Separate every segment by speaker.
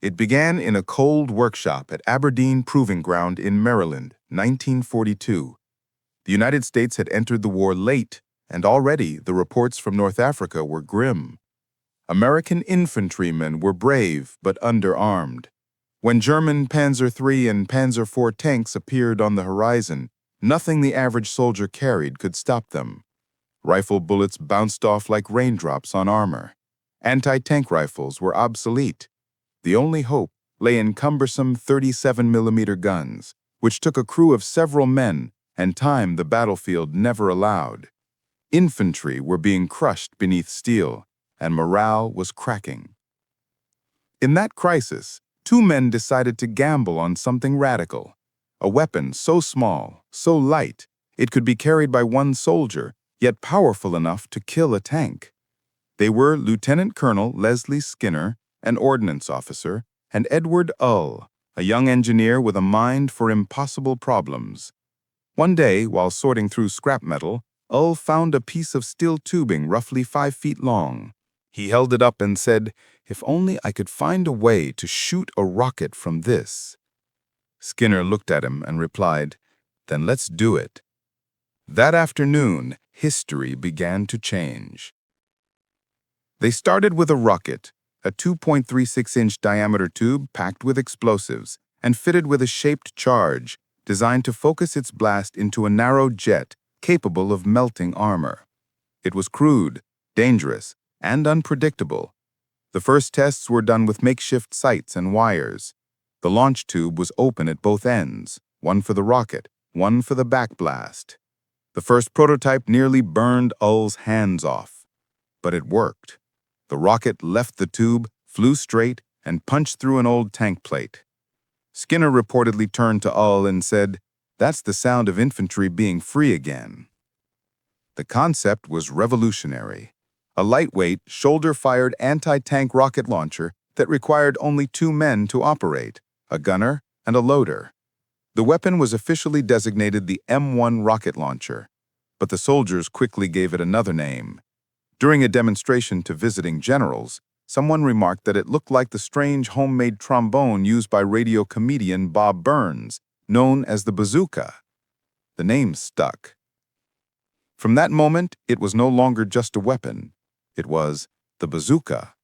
Speaker 1: It began in a cold workshop at Aberdeen Proving Ground in Maryland, 1942. The United States had entered the war late, and already the reports from North Africa were grim. American infantrymen were brave but underarmed. When German Panzer III and Panzer IV tanks appeared on the horizon, nothing the average soldier carried could stop them. Rifle bullets bounced off like raindrops on armor. Anti-tank rifles were obsolete. The only hope lay in cumbersome 37mm guns, which took a crew of several men and time the battlefield never allowed. Infantry were being crushed beneath steel, and morale was cracking. In that crisis, two men decided to gamble on something radical. A weapon so small, so light, it could be carried by one soldier, yet powerful enough to kill a tank. They were Lieutenant Colonel Leslie Skinner, an ordnance officer, and Edward Ull, a young engineer with a mind for impossible problems. One day, while sorting through scrap metal, Ull found a piece of steel tubing roughly 5 feet long. He held it up and said, "If only I could find a way to shoot a rocket from this." Skinner looked at him and replied, "Then let's do it." That afternoon, history began to change. They started with a rocket, a 2.36-inch diameter tube packed with explosives and fitted with a shaped charge designed to focus its blast into a narrow jet capable of melting armor. It was crude, dangerous, and unpredictable. The first tests were done with makeshift sights and wires. The launch tube was open at both ends, one for the rocket, one for the backblast. The first prototype nearly burned Ull's hands off. But it worked. The rocket left the tube, flew straight, and punched through an old tank plate. Skinner reportedly turned to Ull and said, "That's the sound of infantry being free again." The concept was revolutionary. A lightweight, shoulder-fired anti-tank rocket launcher that required only 2 men to operate, a gunner and a loader. The weapon was officially designated the M1 rocket launcher, but the soldiers quickly gave it another name. During a demonstration to visiting generals, someone remarked that it looked like the strange homemade trombone used by radio comedian Bob Burns, known as the Bazooka. The name stuck. From that moment, it was no longer just a weapon. It was the Bazooka.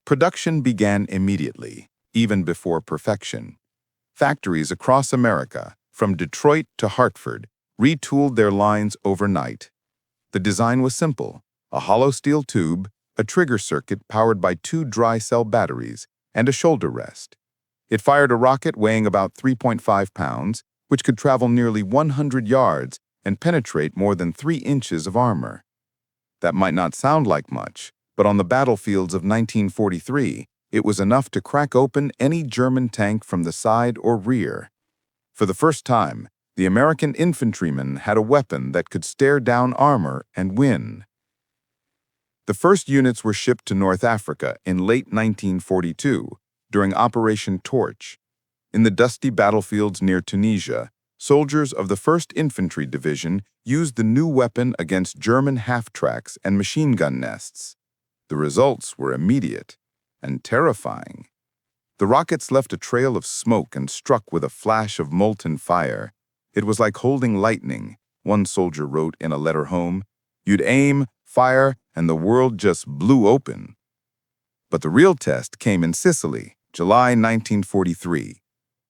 Speaker 1: Production began immediately, even before perfection. Factories across America, from Detroit to Hartford, retooled their lines overnight. The design was simple: a hollow steel tube, a trigger circuit powered by 2 dry cell batteries, and a shoulder rest. It fired a rocket weighing about 3.5 pounds, which could travel nearly 100 yards and penetrate more than 3 inches of armor. That might not sound like much, but on the battlefields of 1943, it was enough to crack open any German tank from the side or rear. For the first time, the American infantryman had a weapon that could stare down armor and win. The first units were shipped to North Africa in late 1942 during Operation Torch. In the dusty battlefields near Tunisia, soldiers of the 1st Infantry Division used the new weapon against German half-tracks and machine gun nests. The results were immediate and terrifying. The rockets left a trail of smoke and struck with a flash of molten fire. It was like holding lightning, one soldier wrote in a letter home. You'd aim, fire, and the world just blew open. But the real test came in Sicily, July 1943.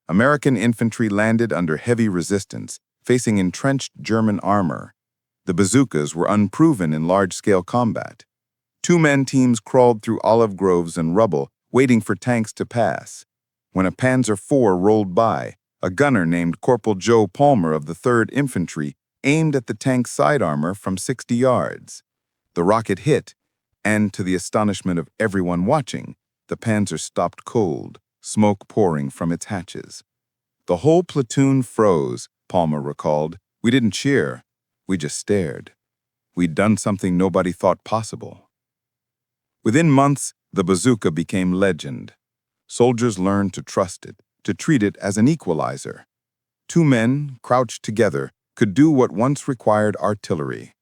Speaker 1: American infantry landed under heavy resistance, facing entrenched German armor. The bazookas were unproven in large-scale combat. 2-man teams crawled through olive groves and rubble, waiting for tanks to pass. When a Panzer IV rolled by, a gunner named Corporal Joe Palmer of the 3rd Infantry aimed at the tank's side armor from 60 yards. The rocket hit, and to the astonishment of everyone watching, the Panzer stopped cold, smoke pouring from its hatches. The whole platoon froze, Palmer recalled. We didn't cheer, we just stared. We'd done something nobody thought possible. Within months, the bazooka became legend. Soldiers learned to trust it, to treat it as an equalizer. 2 men, crouched together, could do what once required artillery.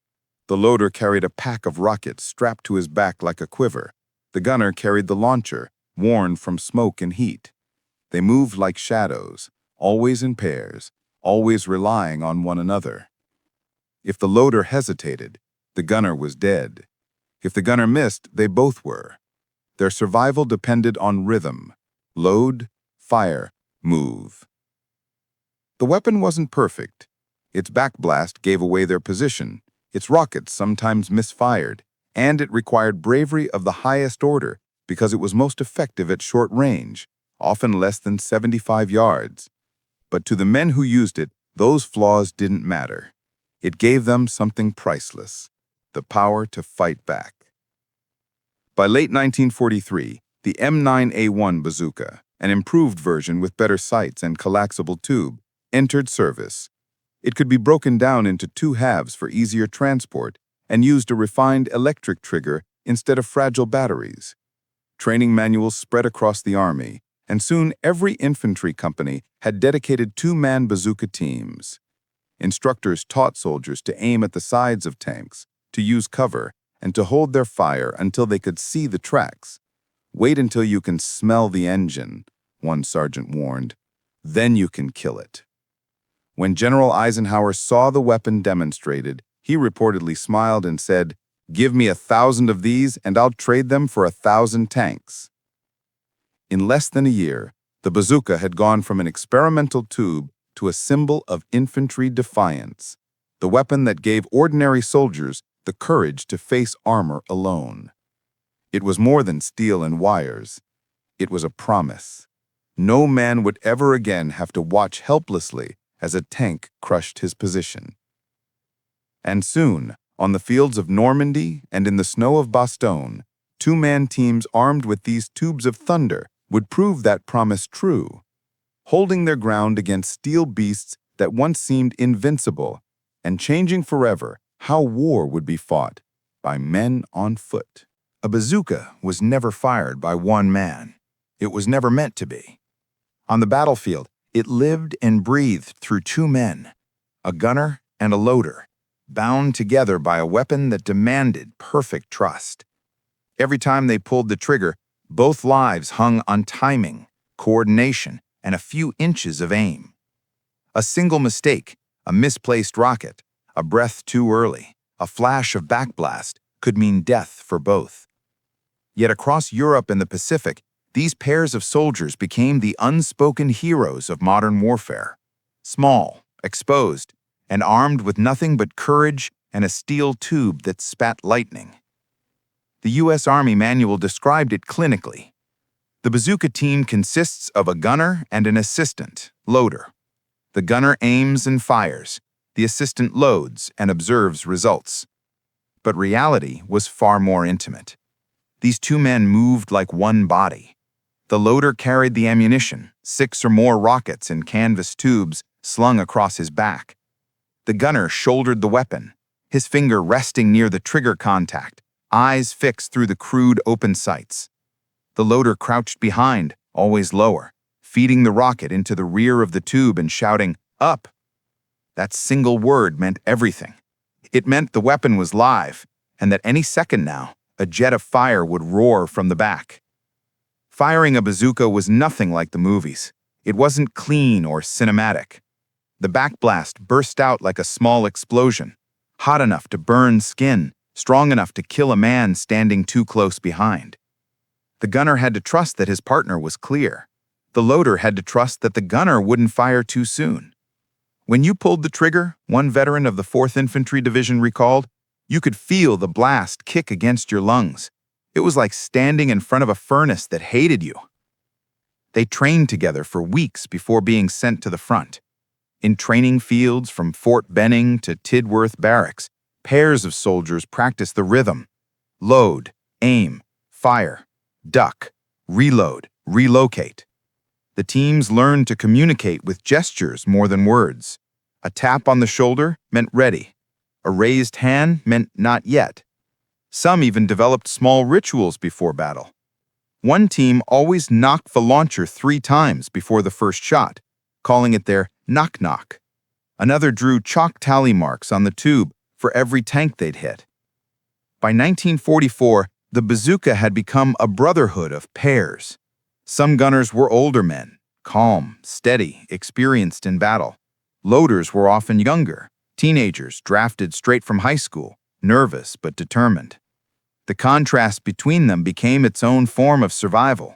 Speaker 1: The loader carried a pack of rockets strapped to his back like a quiver. The gunner carried the launcher, worn from smoke and heat. They moved like shadows, always in pairs, always relying on one another. If the loader hesitated, the gunner was dead. If the gunner missed, they both were. Their survival depended on rhythm. Load, fire, move. The weapon wasn't perfect. Its backblast gave away their position, its rockets sometimes misfired, and it required bravery of the highest order because it was most effective at short range, often less than 75 yards. But to the men who used it, those flaws didn't matter. It gave them something priceless, the power to fight back. By late 1943, the M9A1 bazooka, an improved version with better sights and collapsible tube, entered service. It could be broken down into two halves for easier transport and used a refined electric trigger instead of fragile batteries. Training manuals spread across the Army, and soon every infantry company had dedicated two-man bazooka teams. Instructors taught soldiers to aim at the sides of tanks, to use cover, and to hold their fire until they could see the tracks. "Wait until you can smell the engine," one sergeant warned. "Then you can kill it." When General Eisenhower saw the weapon demonstrated, he reportedly smiled and said, "Give me 1,000 of these and I'll trade them for 1,000 tanks." In less than a year, the bazooka had gone from an experimental tube to a symbol of infantry defiance, the weapon that gave ordinary soldiers the courage to face armor alone. It was more than steel and wires. It was a promise. No man would ever again have to watch helplessly as a tank crushed his position. And soon, on the fields of Normandy and in the snow of Bastogne, two-man teams armed with these tubes of thunder would prove that promise true, holding their ground against steel beasts that once seemed invincible, and changing forever how war would be fought by men on foot. A bazooka was never fired by one man. It was never meant to be. On the battlefield, it lived and breathed through two men, a gunner and a loader, bound together by a weapon that demanded perfect trust. Every time they pulled the trigger, both lives hung on timing, coordination, and a few inches of aim. A single mistake, a misplaced rocket, a breath too early, a flash of backblast could mean death for both. Yet across Europe and the Pacific, these pairs of soldiers became the unspoken heroes of modern warfare. Small, exposed, and armed with nothing but courage and a steel tube that spat lightning. The U.S. Army manual described it clinically. The bazooka team consists of a gunner and an assistant, loader. The gunner aims and fires. The assistant loads and observes results. But reality was far more intimate. These two men moved like one body. The loader carried the ammunition, 6 or more rockets in canvas tubes slung across his back. The gunner shouldered the weapon, his finger resting near the trigger contact, eyes fixed through the crude open sights. The loader crouched behind, always lower, feeding the rocket into the rear of the tube and shouting, "Up!" That single word meant everything. It meant the weapon was live, and that any second now, a jet of fire would roar from the back. Firing a bazooka was nothing like the movies. It wasn't clean or cinematic. The backblast burst out like a small explosion, hot enough to burn skin, strong enough to kill a man standing too close behind. The gunner had to trust that his partner was clear. The loader had to trust that the gunner wouldn't fire too soon. When you pulled the trigger, one veteran of the 4th Infantry Division recalled, you could feel the blast kick against your lungs. It was like standing in front of a furnace that hated you. They trained together for weeks before being sent to the front. In training fields from Fort Benning to Tidworth Barracks, pairs of soldiers practiced the rhythm. Load, aim, fire, duck, reload, relocate. The teams learned to communicate with gestures more than words. A tap on the shoulder meant ready. A raised hand meant not yet. Some even developed small rituals before battle. One team always knocked the launcher 3 times before the first shot, calling it their knock-knock. Another drew chalk tally marks on the tube for every tank they'd hit. By 1944, the bazooka had become a brotherhood of pairs.
Speaker 2: Some gunners were older men, calm, steady, experienced in battle. Loaders were often younger, teenagers drafted straight from high school, nervous but determined. The contrast between them became its own form of survival.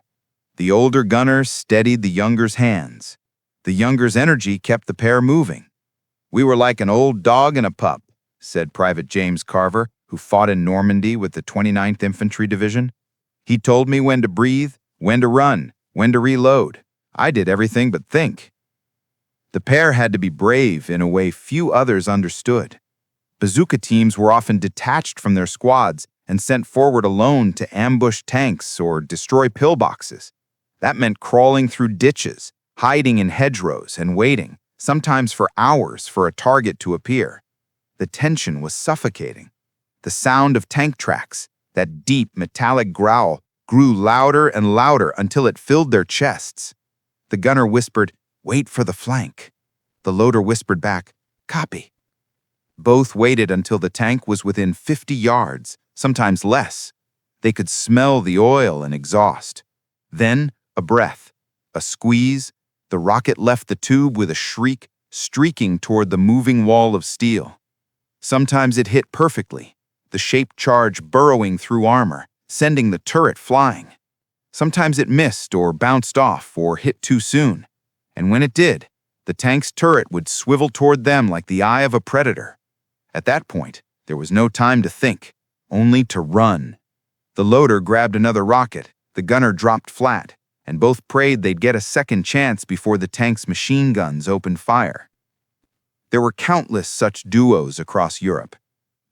Speaker 2: The older gunner steadied the younger's hands. The younger's energy kept the pair moving. "We were like an old dog and a pup," said Private James Carver, who fought in Normandy with the 29th Infantry Division. "He told me when to breathe, when to run, when to reload. I did everything but think." The pair had to be brave in a way few others understood. Bazooka teams were often detached from their squads and sent forward alone to ambush tanks or destroy pillboxes. That meant crawling through ditches, hiding in hedgerows, and waiting, sometimes for hours, for a target to appear. The tension was suffocating. The sound of tank tracks, that deep metallic growl, grew louder and louder until it filled their chests. The gunner whispered, "Wait for the flank." The loader whispered back, "Copy." Both waited until the tank was within 50 yards, sometimes less. They could smell the oil and exhaust. Then, a breath, a squeeze, the rocket left the tube with a shriek, streaking toward the moving wall of steel. Sometimes it hit perfectly, the shaped charge burrowing through armor, sending the turret flying. Sometimes it missed or bounced off or hit too soon. And when it did, the tank's turret would swivel toward them like the eye of a predator. At that point, there was no time to think, only to run. The loader grabbed another rocket, the gunner dropped flat, and both prayed they'd get a second chance before the tank's machine guns opened fire. There were countless such duos across Europe.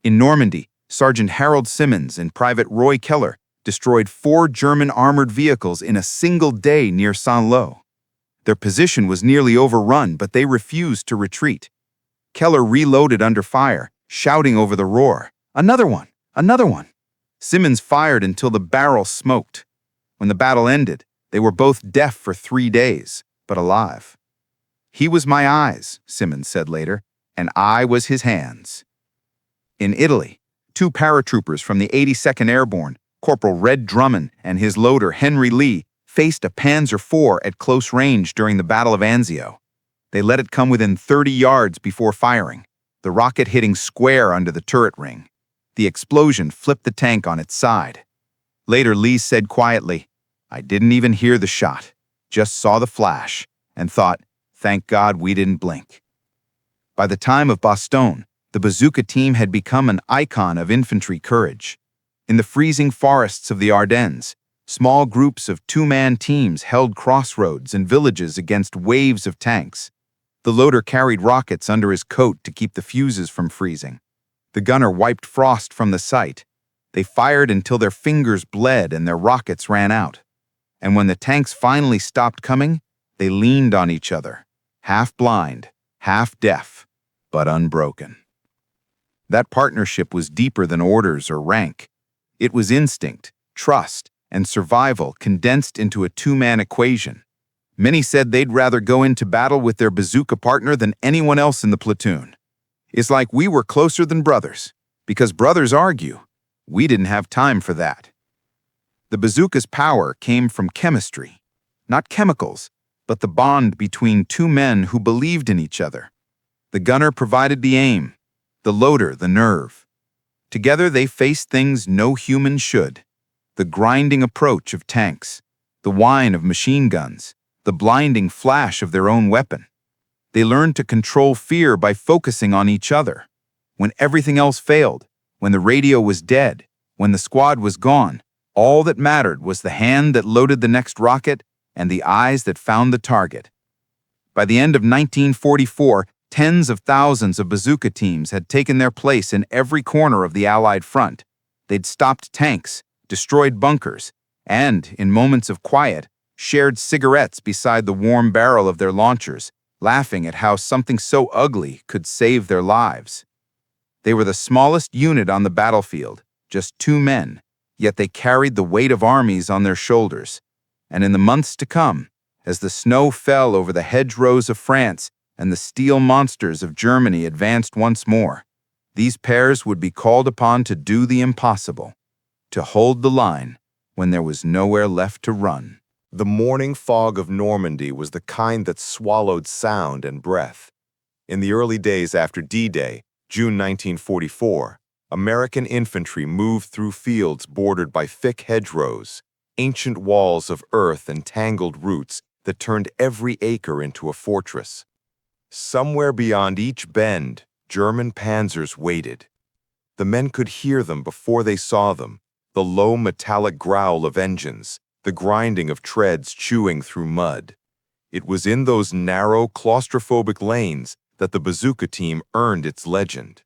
Speaker 2: In Normandy, Sergeant Harold Simmons and Private Roy Keller destroyed 4 German armored vehicles in a single day near Saint-Lô. Their position was nearly overrun, but they refused to retreat. Keller reloaded under fire, shouting over the roar, "Another one! Another one!" Simmons fired until the barrel smoked. When the battle ended, they were both deaf for 3 days, but alive. "He was my eyes," Simmons said later, "and I was his hands." In Italy, 2 paratroopers from the 82nd Airborne, Corporal Red Drummond and his loader Henry Lee, faced a Panzer IV at close range during the Battle of Anzio. They let it come within 30 yards before firing, the rocket hitting square under the turret ring. The explosion flipped the tank on its side. Later, Lee said quietly, "I didn't even hear the shot, just saw the flash, and thought, thank God we didn't blink." By the time of Bastogne, the Bazooka team had become an icon of infantry courage. In the freezing forests of the Ardennes, small groups of 2-man teams held crossroads and villages against waves of tanks. The loader carried rockets under his coat to keep the fuses from freezing. The gunner wiped frost from the sight. They fired until their fingers bled and their rockets ran out. And when the tanks finally stopped coming, they leaned on each other, half blind, half deaf, but unbroken. That partnership was deeper than orders or rank. It was instinct, trust, and survival condensed into a 2-man equation. Many said they'd rather go into battle with their bazooka partner than anyone else in the platoon. It's like we were closer than brothers, because brothers argue. We didn't have time for that. The bazooka's power came from chemistry, not chemicals, but the bond between 2 men who believed in each other. The gunner provided the aim, the loader the nerve. Together they faced things no human should. The grinding approach of tanks, the whine of machine guns, the blinding flash of their own weapon. They learned to control fear by focusing on each other. When everything else failed, when the radio was dead, when the squad was gone, all that mattered was the hand that loaded the next rocket and the eyes that found the target. By the end of 1944, tens of thousands of bazooka teams had taken their place in every corner of the Allied front. They'd stopped tanks, destroyed bunkers, and, in moments of quiet, shared cigarettes beside the warm barrel of their launchers, laughing at how something so ugly could save their lives. They were the smallest unit on the battlefield, just 2 men, yet they carried the weight of armies on their shoulders. And in the months to come, as the snow fell over the hedgerows of France and the steel monsters of Germany advanced once more, these pairs would be called upon to do the impossible, to hold the line when there was nowhere left to run.
Speaker 3: The morning fog of Normandy was the kind that swallowed sound and breath. In the early days after D-Day, June 1944, American infantry moved through fields bordered by thick hedgerows, ancient walls of earth and tangled roots that turned every acre into a fortress. Somewhere beyond each bend, German panzers waited. The men could hear them before they saw them, the low metallic growl of engines, the grinding of treads chewing through mud. It was in those narrow, claustrophobic lanes that the Bazooka team earned its legend.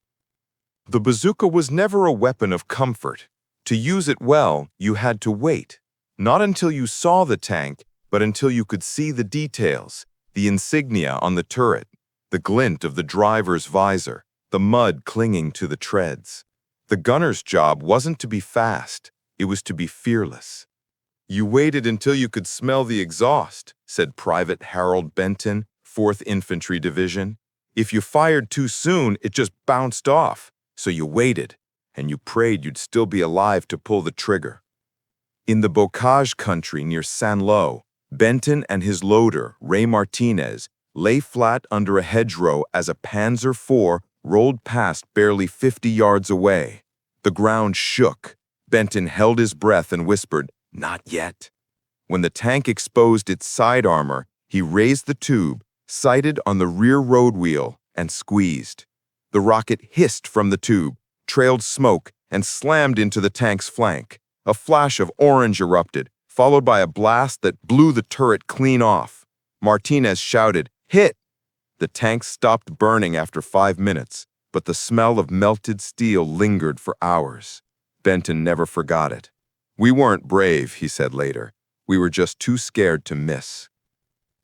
Speaker 3: The bazooka was never a weapon of comfort. To use it well, you had to wait. Not until you saw the tank, but until you could see the details, the insignia on the turret, the glint of the driver's visor, the mud clinging to the treads. The gunner's job wasn't to be fast, it was to be fearless. "You waited until you could smell the exhaust," said Private Harold Benton, 4th Infantry Division. "If you fired too soon, it just bounced off. So you waited, and you prayed you'd still be alive to pull the trigger." In the Bocage country near Saint-Lô, Benton and his loader, Ray Martinez, lay flat under a hedgerow as a Panzer IV rolled past barely 50 yards away. The ground shook. Benton held his breath and whispered, "Not yet." When the tank exposed its side armor, he raised the tube, sighted on the rear road wheel, and squeezed. The rocket hissed from the tube, trailed smoke, and slammed into the tank's flank. A flash of orange erupted, followed by a blast that blew the turret clean off. Martinez shouted, "Hit!" The tank stopped burning after 5 minutes, but the smell of melted steel lingered for hours. Benton never forgot it. "We weren't brave," he said later. "We were just too scared to miss."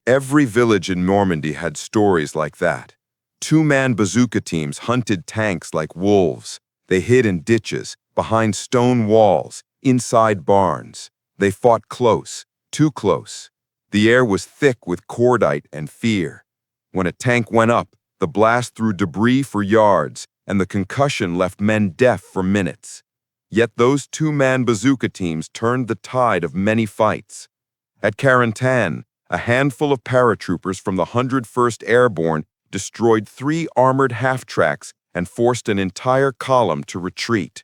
Speaker 3: Every village in Normandy had stories like that. Two-man bazooka teams hunted tanks like wolves. They hid in ditches, behind stone walls, inside barns. They fought close, too close. The air was thick with cordite and fear. When a tank went up, the blast threw debris for yards, and the concussion left men deaf for minutes. Yet those two-man bazooka teams turned the tide of many fights. At Carentan, a handful of paratroopers from the 101st Airborne destroyed 3 armored half-tracks and forced an entire column to retreat.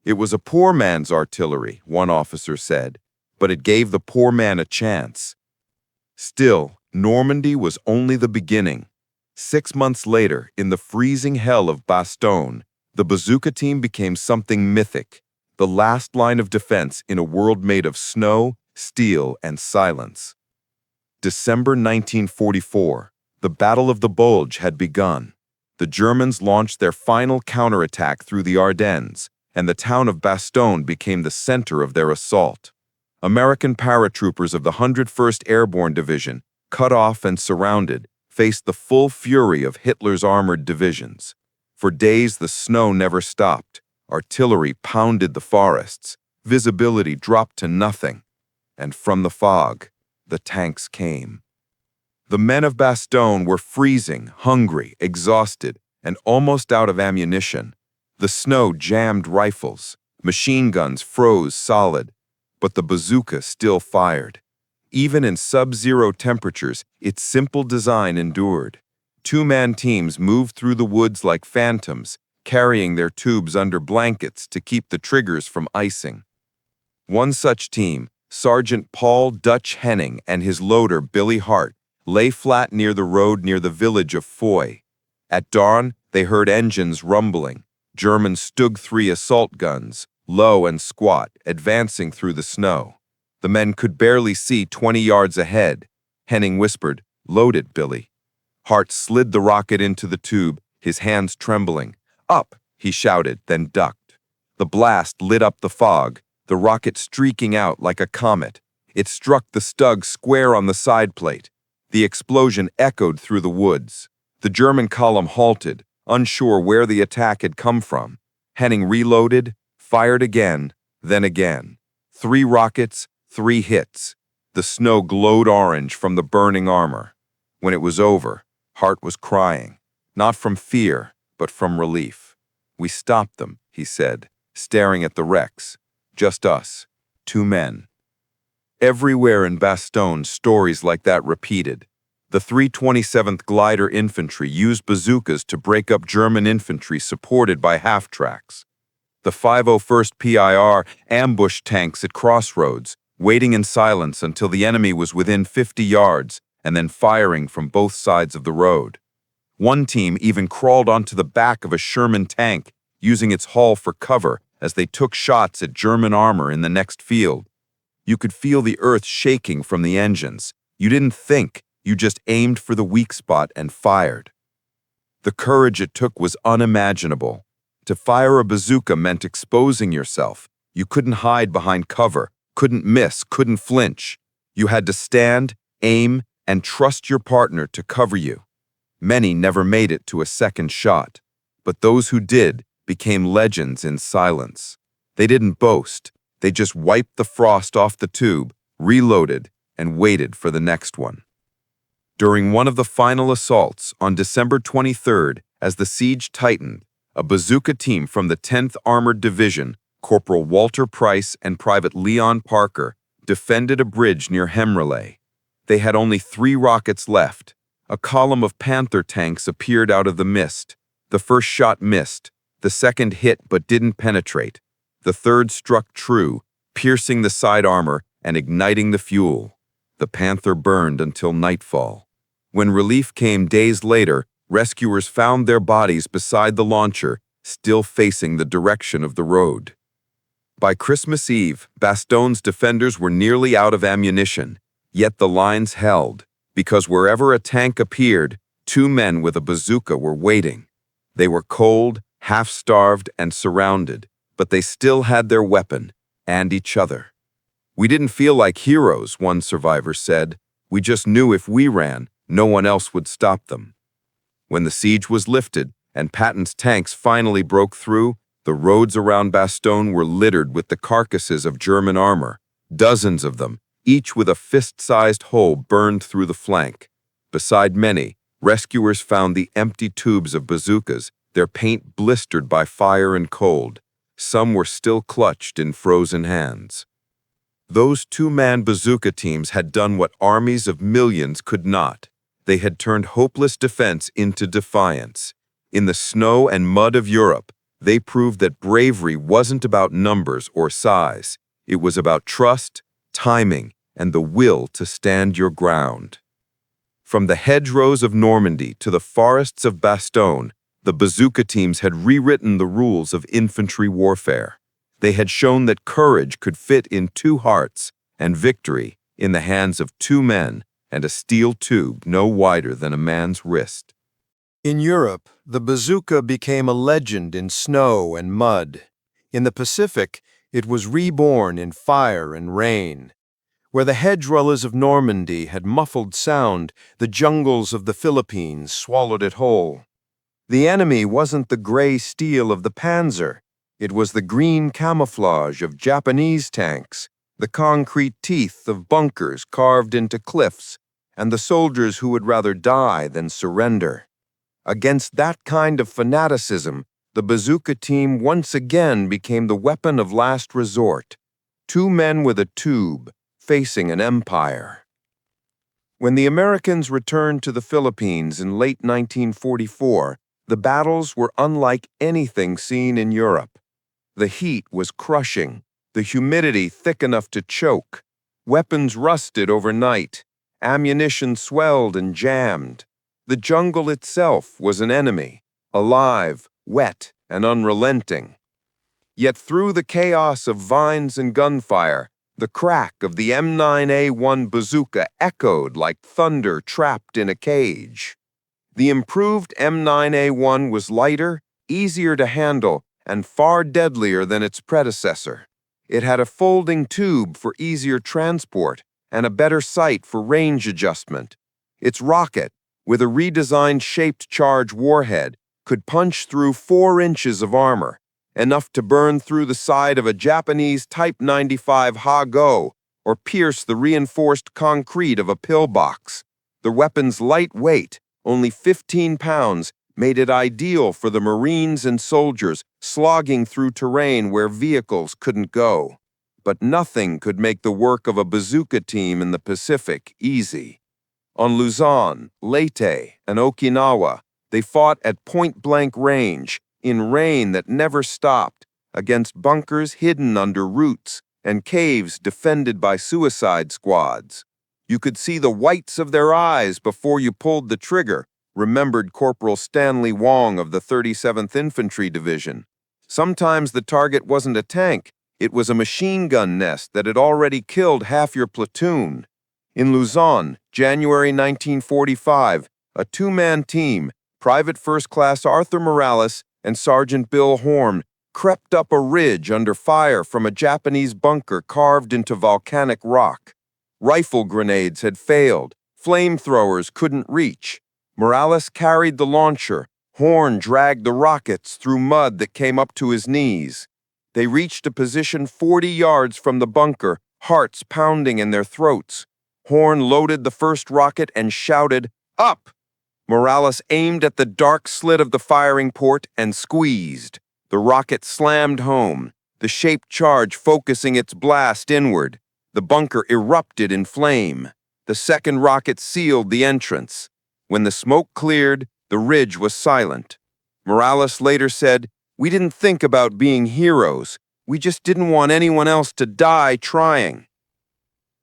Speaker 3: "It was a poor man's artillery," one officer said, "but it gave the poor man a chance." Still, Normandy was only the beginning. 6 months later, in the freezing hell of Bastogne, the bazooka team became something mythic, the last line of defense in a world made of snow, steel, and silence. December 1944. The Battle of the Bulge had begun. The Germans launched their final counterattack through the Ardennes, and the town of Bastogne became the center of their assault. American paratroopers of the 101st Airborne Division, cut off and surrounded, faced the full fury of Hitler's armored divisions. For days, the snow never stopped. Artillery pounded the forests. Visibility dropped to nothing. And from the fog, the tanks came. The men of Bastogne were freezing, hungry, exhausted, and almost out of ammunition. The snow jammed rifles. Machine guns froze solid, but the bazooka still fired. Even in sub-zero temperatures, its simple design endured. Two-man teams moved through the woods like phantoms, carrying their tubes under blankets to keep the triggers from icing. One such team, Sergeant Paul Dutch Henning and his loader Billy Hart, lay flat near the road near the village of Foy. At dawn, they heard engines rumbling, German Stug 3 assault guns, low and squat, advancing through the snow. The men could barely see 20 yards ahead. Henning whispered, "Load it, Billy." Hart slid the rocket into the tube, his hands trembling. "Up!" he shouted, then ducked. The blast lit up the fog, the rocket streaking out like a comet. It struck the Stug square on the side plate. The explosion echoed through the woods. The German column halted, unsure where the attack had come from. Henning reloaded, fired again, then again. 3 rockets, 3 hits. The snow glowed orange from the burning armor. When it was over, Hart was crying, not from fear, but from relief. "We stopped them," he said, staring at the wrecks. "Just us, 2 men." Everywhere in Bastogne, stories like that repeated. The 327th Glider Infantry used bazookas to break up German infantry supported by half-tracks. The 501st PIR ambushed tanks at crossroads, waiting in silence until the enemy was within 50 yards and then firing from both sides of the road. One team even crawled onto the back of a Sherman tank, using its hull for cover as they took shots at German armor in the next field. You could feel the earth shaking from the engines. You didn't think, you just aimed for the weak spot and fired. The courage it took was unimaginable. To fire a bazooka meant exposing yourself. You couldn't hide behind cover, couldn't miss, couldn't flinch. You had to stand, aim, and trust your partner to cover you. Many never made it to a second shot, but those who did became legends in silence. They didn't boast. They just wiped the frost off the tube, reloaded, and waited for the next one. During one of the final assaults on December 23rd, as the siege tightened, a bazooka team from the 10th Armored Division, Corporal Walter Price and Private Leon Parker, defended a bridge near Hemrelay. They had only 3 rockets left. A column of Panther tanks appeared out of the mist. The first shot missed. The second hit but didn't penetrate. The third struck true, piercing the side armor and igniting the fuel. The Panther burned until nightfall. When relief came days later, rescuers found their bodies beside the launcher, still facing the direction of the road. By Christmas Eve, Bastogne's defenders were nearly out of ammunition, yet the lines held, because wherever a tank appeared, 2 men with a bazooka were waiting. They were cold, half-starved, and surrounded, but they still had their weapon, and each other. "We didn't feel like heroes," one survivor said. "We just knew if we ran, no one else would stop them." When the siege was lifted and Patton's tanks finally broke through, the roads around Bastogne were littered with the carcasses of German armor, dozens of them, each with a fist-sized hole burned through the flank. Beside many, rescuers found the empty tubes of bazookas, their paint blistered by fire and cold. Some were still clutched in frozen hands. Those 2-man bazooka teams had done what armies of millions could not. They had turned hopeless defense into defiance. In the snow and mud of Europe, they proved that bravery wasn't about numbers or size. It was about trust, timing, and the will to stand your ground. From the hedgerows of Normandy to the forests of Bastogne, the bazooka teams had rewritten the rules of infantry warfare. They had shown that courage could fit in 2 hearts, and victory in the hands of 2 men and a steel tube no wider than a man's wrist.
Speaker 4: In Europe, the bazooka became a legend in snow and mud. In the Pacific, it was reborn in fire and rain. Where the hedgerows of Normandy had muffled sound, the jungles of the Philippines swallowed it whole. The enemy wasn't the gray steel of the Panzer. It was the green camouflage of Japanese tanks, the concrete teeth of bunkers carved into cliffs, and the soldiers who would rather die than surrender. Against that kind of fanaticism, the bazooka team once again became the weapon of last resort. 2 men with a tube, facing an empire. When the Americans returned to the Philippines in late 1944, the battles were unlike anything seen in Europe. The heat was crushing, the humidity thick enough to choke. Weapons rusted overnight, ammunition swelled and jammed. The jungle itself was an enemy, alive, wet, and unrelenting. Yet through the chaos of vines and gunfire, the crack of the M9A1 bazooka echoed like thunder trapped in a cage. The improved M9A1 was lighter, easier to handle, and far deadlier than its predecessor. It had a folding tube for easier transport and a better sight for range adjustment. Its rocket, with a redesigned shaped charge warhead, could punch through 4 inches of armor, enough to burn through the side of a Japanese Type 95 Ha-Go or pierce the reinforced concrete of a pillbox. The weapon's light weight, only 15 pounds, made it ideal for the Marines and soldiers slogging through terrain where vehicles couldn't go. but nothing could make the work of a bazooka team in the Pacific easy. On Luzon, Leyte, and Okinawa, they fought at point-blank range, in rain that never stopped, against bunkers hidden under roots and caves defended by suicide squads. You could see the whites of their eyes before you pulled the trigger, remembered Corporal Stanley Wong of the 37th Infantry Division. Sometimes the target wasn't a tank, it was a machine gun nest that had already killed half your platoon. In Luzon, January 1945, a two-man team, Private First Class Arthur Morales and Sergeant Bill Horn, crept up a ridge under fire from a Japanese bunker carved into volcanic rock. Rifle grenades had failed, flamethrowers couldn't reach. Morales carried the launcher, Horn dragged the rockets through mud that came up to his knees. They reached a position 40 yards from the bunker, hearts pounding in their throats. Horn loaded the first rocket and shouted, "Up!" Morales aimed at the dark slit of the firing port and squeezed. The rocket slammed home, the shaped charge focusing its blast inward. The bunker erupted in flame. The second rocket sealed the entrance. When the smoke cleared, the ridge was silent. Morales later said, "We didn't think about being heroes. We just didn't want anyone else to die trying."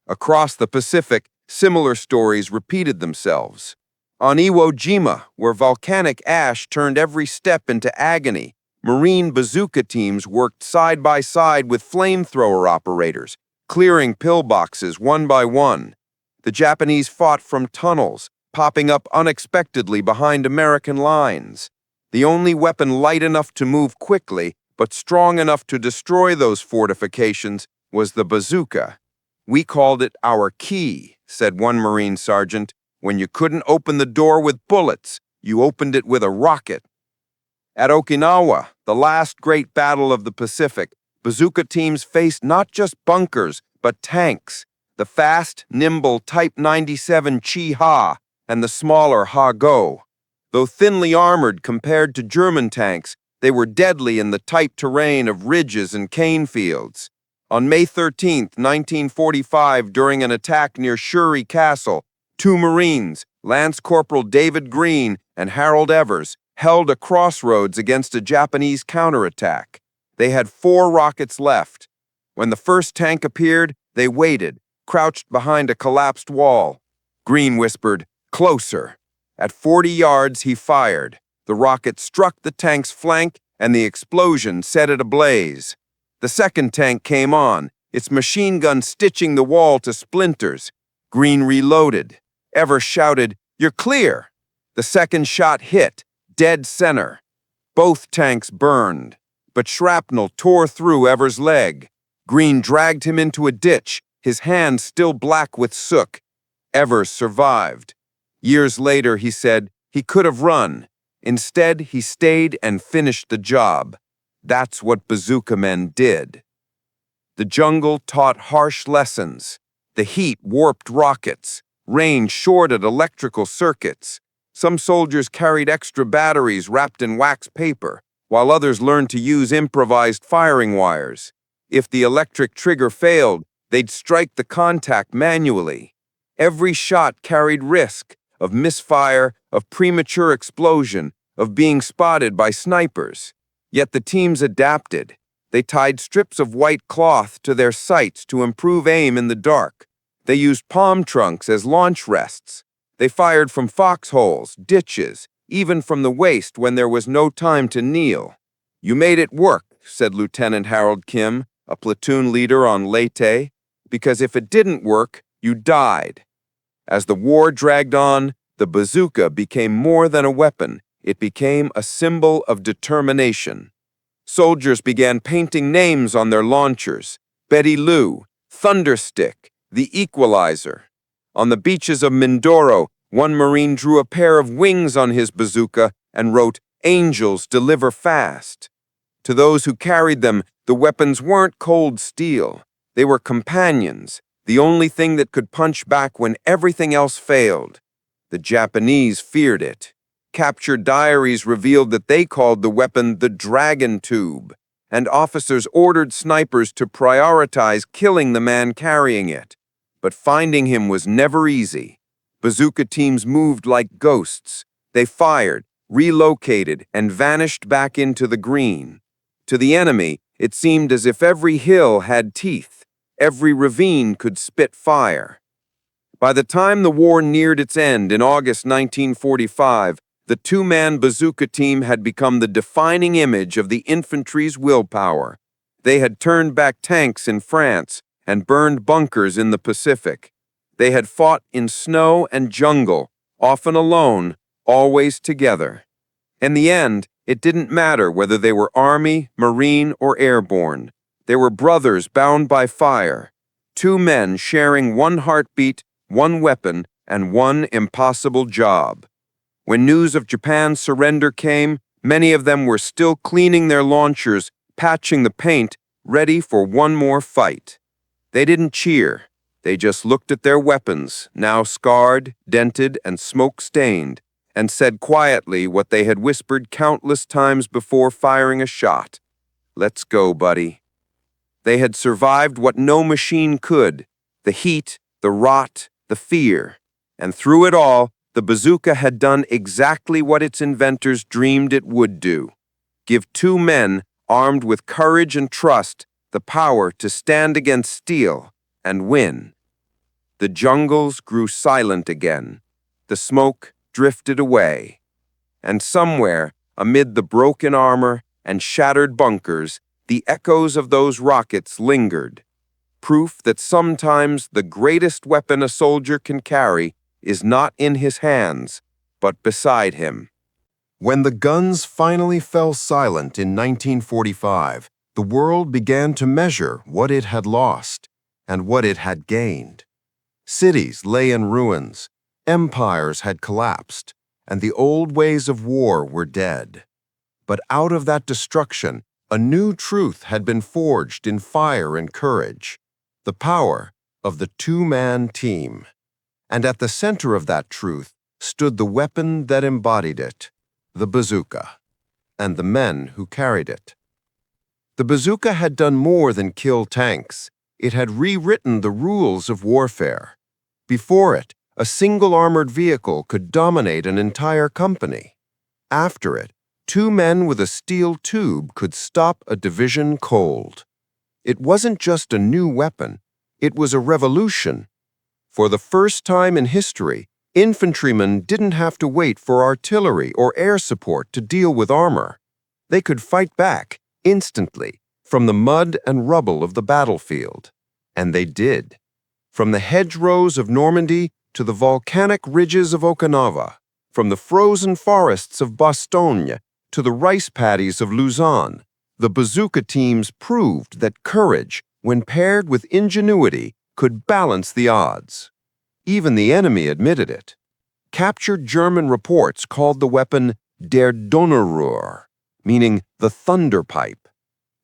Speaker 4: Across the Pacific, similar stories repeated themselves. On Iwo Jima, where volcanic ash turned every step into agony, Marine bazooka teams worked side by side with flamethrower operators, clearing pillboxes one by one. The Japanese fought from tunnels, popping up unexpectedly behind American lines. The only weapon light enough to move quickly, but strong enough to destroy those fortifications, was the bazooka. "We called it our key," said one Marine sergeant. "When you couldn't open the door with bullets, you opened it with a rocket." At Okinawa, the last great battle of the Pacific, bazooka teams faced not just bunkers, but tanks, the fast, nimble Type 97 Chi-Ha and the smaller Ha-Go. Though thinly armored compared to German tanks, they were deadly in the tight terrain of ridges and cane fields. On May 13, 1945, during an attack near Shuri Castle, two Marines, Lance Corporal David Green and Harold Evers, held a crossroads against a Japanese counterattack. They had 4 rockets left. When the first tank appeared, they waited, crouched behind a collapsed wall. Green whispered, "Closer." At 40 yards, he fired. The rocket struck the tank's flank, and the explosion set it ablaze. The second tank came on, its machine gun stitching the wall to splinters. Green reloaded. Evers shouted, "You're clear." The second shot hit, dead center. Both tanks burned, but shrapnel tore through Evers' leg. Green dragged him into a ditch, his hands still black with soot. Evers survived. Years later, he said, he could have run. Instead, he stayed and finished the job. That's what bazooka men did. The jungle taught harsh lessons. The heat warped rockets. Rain shorted electrical circuits. Some soldiers carried extra batteries wrapped in wax paper, while others learned to use improvised firing wires. If the electric trigger failed, they'd strike the contact manually. Every shot carried risk of misfire, of premature explosion, of being spotted by snipers. Yet the teams adapted. They tied strips of white cloth to their sights to improve aim in the dark. They used palm trunks as launch rests. They fired from foxholes, ditches, even from the waist when there was no time to kneel. "You made it work," said Lieutenant Harold Kim, a platoon leader on Leyte, "because if it didn't work, you died." As the war dragged on, the bazooka became more than a weapon. It became a symbol of determination. Soldiers began painting names on their launchers: Betty Lou, Thunderstick, the Equalizer. On the beaches of Mindoro, one Marine drew a pair of wings on his bazooka and wrote, "Angels deliver fast." To those who carried them, the weapons weren't cold steel. They were companions, the only thing that could punch back when everything else failed. The Japanese feared it. Captured diaries revealed that they called the weapon the dragon tube,
Speaker 5: and officers ordered snipers to prioritize killing the man carrying it. But finding him was never easy. Bazooka teams moved like ghosts. They fired, relocated, and vanished back into the green. To the enemy, it seemed as if every hill had teeth, every ravine could spit fire. By the time the war neared its end in August 1945, the two-man bazooka team had become the defining image of the infantry's willpower. They had turned back tanks in France and burned bunkers in the Pacific. They had fought in snow and jungle, often alone, always together. In the end, it didn't matter whether they were Army, Marine, or airborne. They were brothers bound by fire, two men sharing one heartbeat, one weapon, and one impossible job. When news of Japan's surrender came, many of them were still cleaning their launchers, patching the paint, ready for one more fight. They didn't cheer. They just looked at their weapons, now scarred, dented, and smoke-stained, and said quietly what they had whispered countless times before firing a shot. "Let's go, buddy." They had survived what no machine could, the heat, the rot, the fear. And through it all, the bazooka had done exactly what its inventors dreamed it would do: give two men, armed with courage and trust, the power to stand against steel and win. The jungles grew silent again. The smoke drifted away. And somewhere, amid the broken armor and shattered bunkers, the echoes of those rockets lingered. Proof that sometimes the greatest weapon a soldier can carry is not in his hands, but beside him.
Speaker 4: When the guns finally fell silent in 1945, the world began to measure what it had lost and what it had gained. Cities lay in ruins, empires had collapsed, and the old ways of war were dead. But out of that destruction, a new truth had been forged in fire and courage: the power of the two-man team. And at the center of that truth stood the weapon that embodied it: the bazooka, and the men who carried it. The bazooka had done more than kill tanks. It had rewritten the rules of warfare. Before it, a single armored vehicle could dominate an entire company. After it, two men with a steel tube could stop a division cold. It wasn't just a new weapon, it was a revolution. For the first time in history, infantrymen didn't have to wait for artillery or air support to deal with armor. They could fight back, instantly, from the mud and rubble of the battlefield. And they did. From the hedgerows of Normandy to the volcanic ridges of Okinawa, from the frozen forests of Bastogne to the rice paddies of Luzon, the bazooka teams proved that courage, when paired with ingenuity, could balance the odds. Even the enemy admitted it. Captured German reports called the weapon der Donnerrohr, meaning the thunder pipe.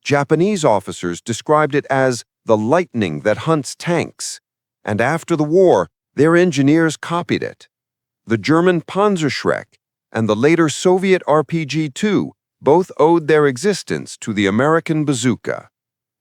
Speaker 4: Japanese officers described it as the lightning that hunts tanks. And after the war, their engineers copied it. The German Panzerschreck and the later Soviet RPG-2 both owed their existence to the American bazooka.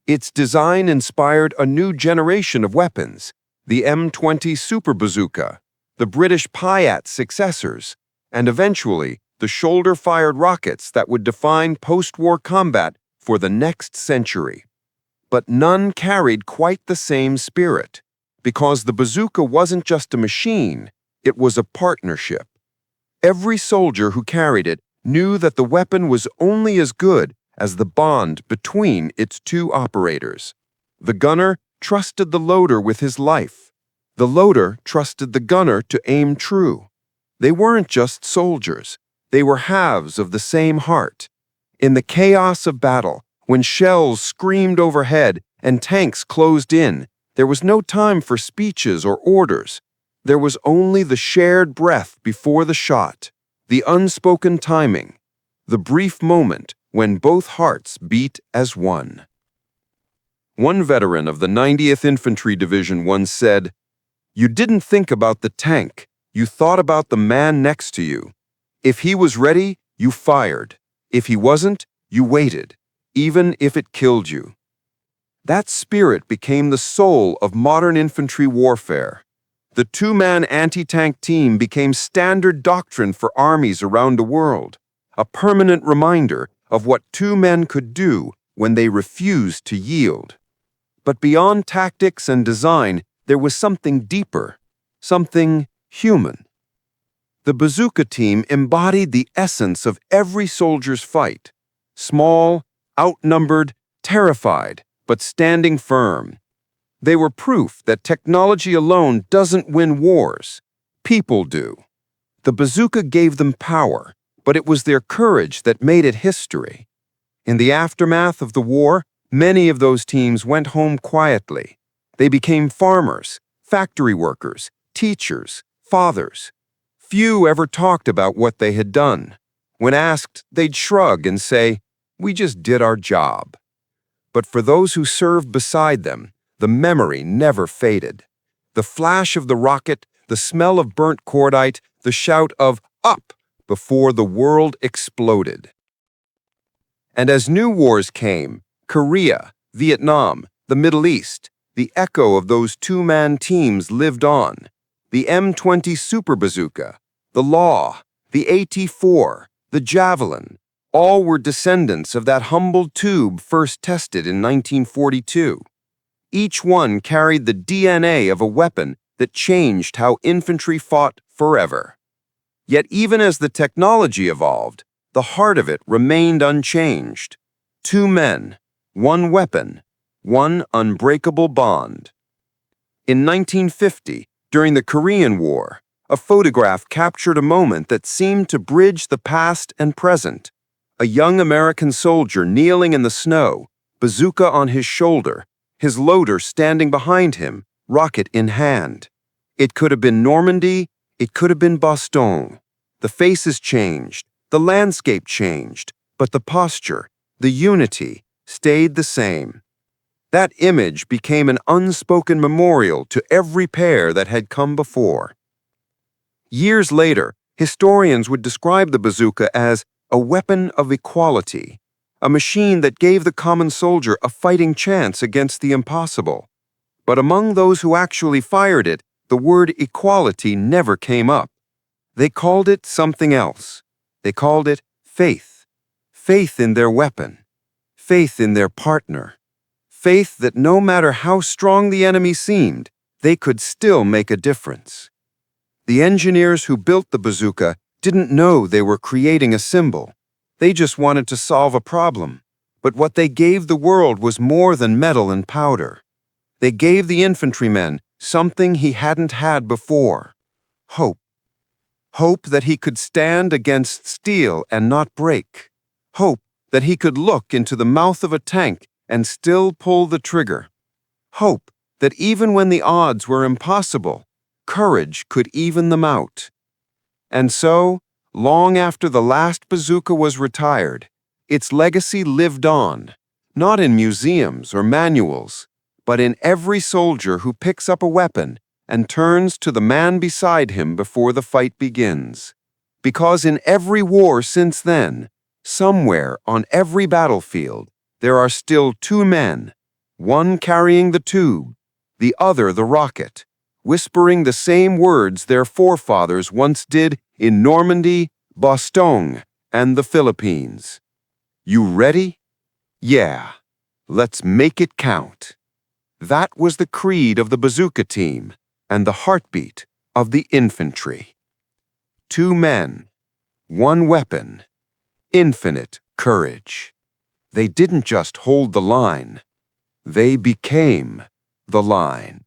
Speaker 4: Its design inspired a new generation of weapons: the M20 Super Bazooka, the British Piat successors, and eventually the shoulder-fired rockets that would define post-war combat for the next century. But none carried quite the same spirit, because the bazooka wasn't just a machine, it was a partnership. Every soldier who carried it knew that the weapon was only as good as the bond between its two operators. The gunner trusted the loader with his life. The loader trusted the gunner to aim true. They weren't just soldiers. They were halves of the same heart. In the chaos of battle, when shells screamed overhead and tanks closed in, there was no time for speeches or orders. There was only the shared breath before the shot, the unspoken timing, the brief moment when both hearts beat as one. One veteran of the 90th Infantry Division once said, "You didn't think about the tank, you thought about the man next to you. If he was ready, you fired. If he wasn't, you waited.
Speaker 5: even if it killed you. That spirit became the soul of modern infantry warfare. The two-man anti-tank team became standard doctrine for armies around the world, a permanent reminder of what two men could do when they refused to yield. But beyond tactics and design, there was something deeper, something human. The Bazooka team embodied the essence of every soldier's fight. Small, outnumbered, terrified, but standing firm. They were proof that technology alone doesn't win wars. People do. The Bazooka gave them power, but it was their courage that made it history. In the aftermath of the war, many of those teams went home quietly. They became farmers, factory workers, teachers, fathers. Few ever talked about what they had done. When asked, they'd shrug and say, "We just did our job." But for those who served beside them, the memory never faded. The flash of the rocket, the smell of burnt cordite, the shout of "up" before the world exploded. And as new wars came, Korea, Vietnam, the Middle East, the echo of those two-man teams lived on. The M20 Super Bazooka, the Law, the AT-4, the Javelin, all were descendants of that humble tube first tested in 1942. Each one carried the DNA of a weapon that changed how infantry fought forever. Yet even as the technology evolved, the heart of it remained unchanged. Two men, one weapon, one unbreakable bond. In 1950, during the Korean War, a photograph captured a moment that seemed to bridge the past and present. A young American soldier kneeling in the snow, bazooka on his shoulder, his loader standing behind him, rocket in hand. It could have been Normandy, it could have been Bastogne. The faces changed, the landscape changed, but the posture, the unity, stayed the same. That image became an unspoken memorial to every pair that had come before. Years later, historians would describe the bazooka as a weapon of equality, a machine that gave the common soldier a fighting chance against the impossible. But among those who actually fired it, the word equality never came up. They called it something else. They called it faith. Faith in their weapon. Faith in their partner. Faith that no matter how strong the enemy seemed, they could still make a difference. The engineers who built the bazooka didn't know they were creating a symbol. They just wanted to solve a problem. But what they gave the world was more than metal and powder. They gave the infantryman something he hadn't had before: hope. Hope that he could stand against steel and not break. Hope that he could look into the mouth of a tank and still pull the trigger. Hope that even when the odds were impossible, courage could even them out. And so, long after the last bazooka was retired, its legacy lived on, not in museums or manuals, but in every soldier who picks up a weapon and turns to the man beside him before the fight begins. Because in every war since then, somewhere on every battlefield, there are still two men, one carrying the tube, the other the rocket, whispering the same words their forefathers once did in Normandy, Bastogne, and the Philippines. You ready? Yeah. Let's make it count. That was the creed of the bazooka team and the heartbeat of the infantry. Two men, one weapon, infinite courage. They didn't just hold the line, they became the line.